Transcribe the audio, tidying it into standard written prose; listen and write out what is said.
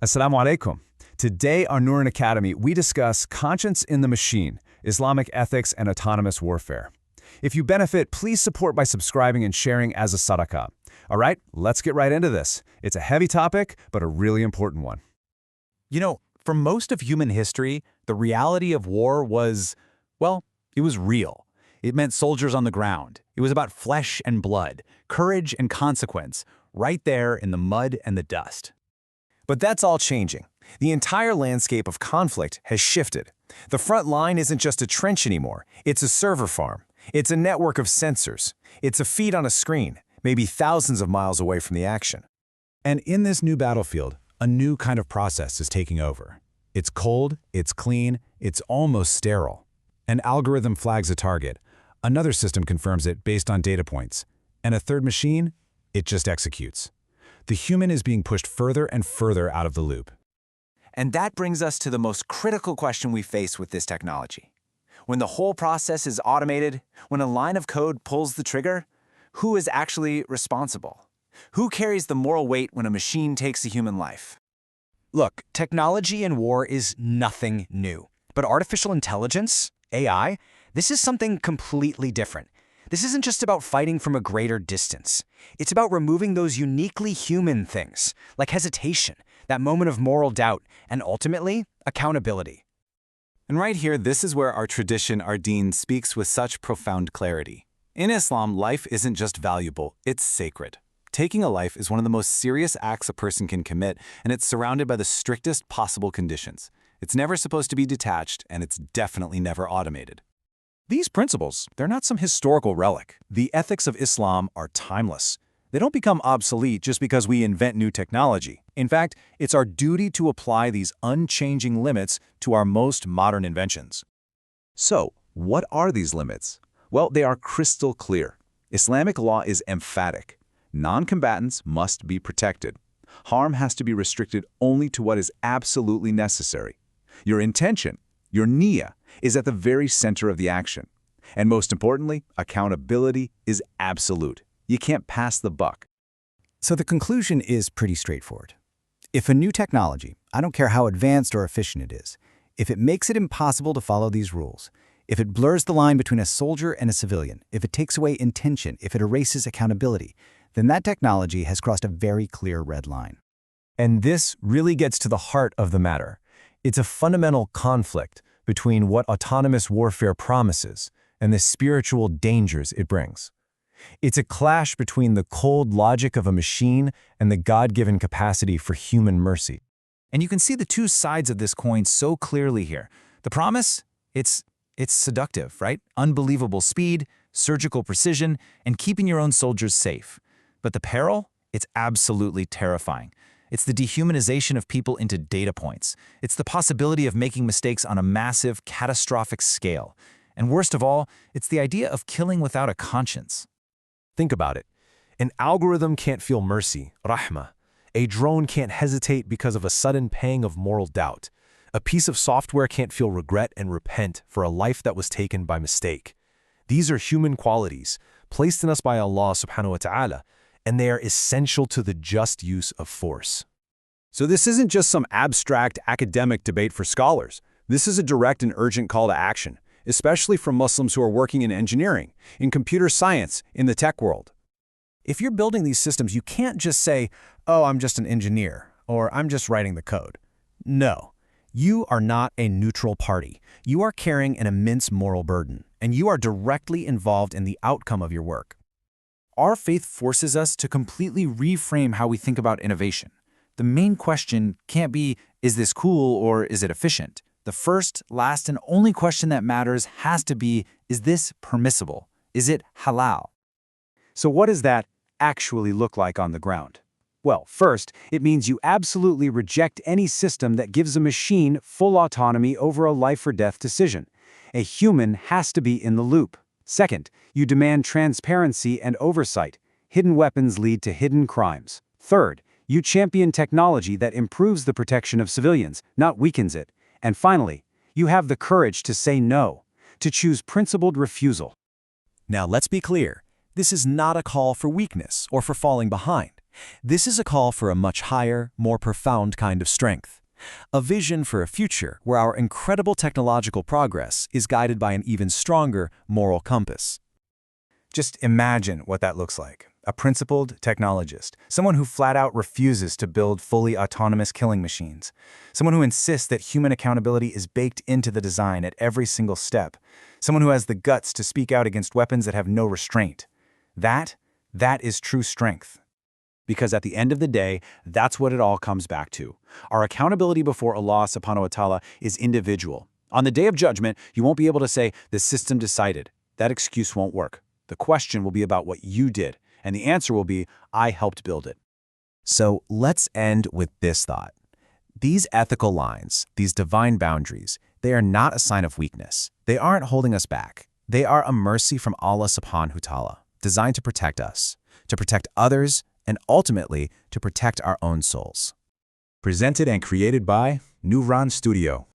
Assalamu alaikum. Today on Nurin Academy, we discuss conscience in the machine, Islamic ethics, and autonomous warfare. If you benefit, please support by subscribing and sharing as a sadaqah. All right, let's get right into this. It's a heavy topic, but a really important one. For most of human history, the reality of war was, it was real. It meant soldiers on the ground. It was about flesh and blood, courage and consequence, right there in the mud and the dust. But that's all changing. The entire landscape of conflict has shifted. The front line isn't just a trench anymore. It's a server farm. It's a network of sensors. It's a feed on a screen, maybe thousands of miles away from the action. And in this new battlefield, a new kind of process is taking over. It's cold, it's clean, it's almost sterile. An algorithm flags a target. Another system confirms it based on data points. And a third machine, it just executes. The human is being pushed further and further out of the loop. And that brings us to the most critical question we face with this technology. When the whole process is automated, when a line of code pulls the trigger, who is actually responsible? Who carries the moral weight when a machine takes a human life? Look, technology in war is nothing new. But artificial intelligence, AI, this is something completely different. This isn't just about fighting from a greater distance. It's about removing those uniquely human things, like hesitation, that moment of moral doubt, and ultimately, accountability. And right here, this is where our tradition, our deen, speaks with such profound clarity. In Islam, life isn't just valuable, it's sacred. Taking a life is one of the most serious acts a person can commit, and it's surrounded by the strictest possible conditions. It's never supposed to be detached, and it's definitely never automated. These principles, they're not some historical relic. The ethics of Islam are timeless. They don't become obsolete just because we invent new technology. In fact, it's our duty to apply these unchanging limits to our most modern inventions. So, what are these limits? Well, they are crystal clear. Islamic law is emphatic. Non-combatants must be protected. Harm has to be restricted only to what is absolutely necessary. Your intention, your niyyah, is at the very center of the action. And most importantly, accountability is absolute. You can't pass the buck. So the conclusion is pretty straightforward. If a new technology, I don't care how advanced or efficient it is, if it makes it impossible to follow these rules, if it blurs the line between a soldier and a civilian, if it takes away intention, if it erases accountability, then that technology has crossed a very clear red line. And this really gets to the heart of the matter. It's a fundamental conflict between what autonomous warfare promises and the spiritual dangers it brings. It's a clash between the cold logic of a machine and the God-given capacity for human mercy. And you can see the two sides of this coin so clearly here. The promise, it's seductive, right? Unbelievable speed, surgical precision, and keeping your own soldiers safe. But the peril, it's absolutely terrifying. It's the dehumanization of people into data points. It's the possibility of making mistakes on a massive, catastrophic scale. And worst of all, it's the idea of killing without a conscience. Think about it. An algorithm can't feel mercy, rahmah. A drone can't hesitate because of a sudden pang of moral doubt. A piece of software can't feel regret and repent for a life that was taken by mistake. These are human qualities, placed in us by Allah subhanahu wa ta'ala, and they are essential to the just use of force. So this isn't just some abstract academic debate for scholars. This is a direct and urgent call to action, especially from Muslims who are working in engineering, in computer science, in the tech world. If you're building these systems, you can't just say, "Oh, I'm just an engineer," or "I'm just writing the code." No, you are not a neutral party. You are carrying an immense moral burden, and you are directly involved in the outcome of your work. Our faith forces us to completely reframe how we think about innovation. The main question can't be, is this cool or is it efficient? The first, last, and only question that matters has to be, is this permissible? Is it halal? So what does that actually look like on the ground? Well, first, it means you absolutely reject any system that gives a machine full autonomy over a life or death decision. A human has to be in the loop. Second, you demand transparency and oversight. Hidden weapons lead to hidden crimes. Third, you champion technology that improves the protection of civilians, not weakens it. And finally, you have the courage to say no, to choose principled refusal. Now let's be clear. This is not a call for weakness or for falling behind. This is a call for a much higher, more profound kind of strength. A vision for a future where our incredible technological progress is guided by an even stronger moral compass. Just imagine what that looks like. A principled technologist, someone who flat out refuses to build fully autonomous killing machines, someone who insists that human accountability is baked into the design at every single step, someone who has the guts to speak out against weapons that have no restraint. That is true strength. Because at the end of the day, that's what it all comes back to. Our accountability before Allah subhanahu wa ta'ala is individual. On the day of judgment, you won't be able to say, the system decided. That excuse won't work. The question will be about what you did, and the answer will be, I helped build it. So let's end with this thought. These ethical lines, these divine boundaries, they are not a sign of weakness. They aren't holding us back. They are a mercy from Allah subhanahu wa ta'ala, designed to protect us, to protect others, and ultimately to protect our own souls. Presented and created by Nuvran Studio.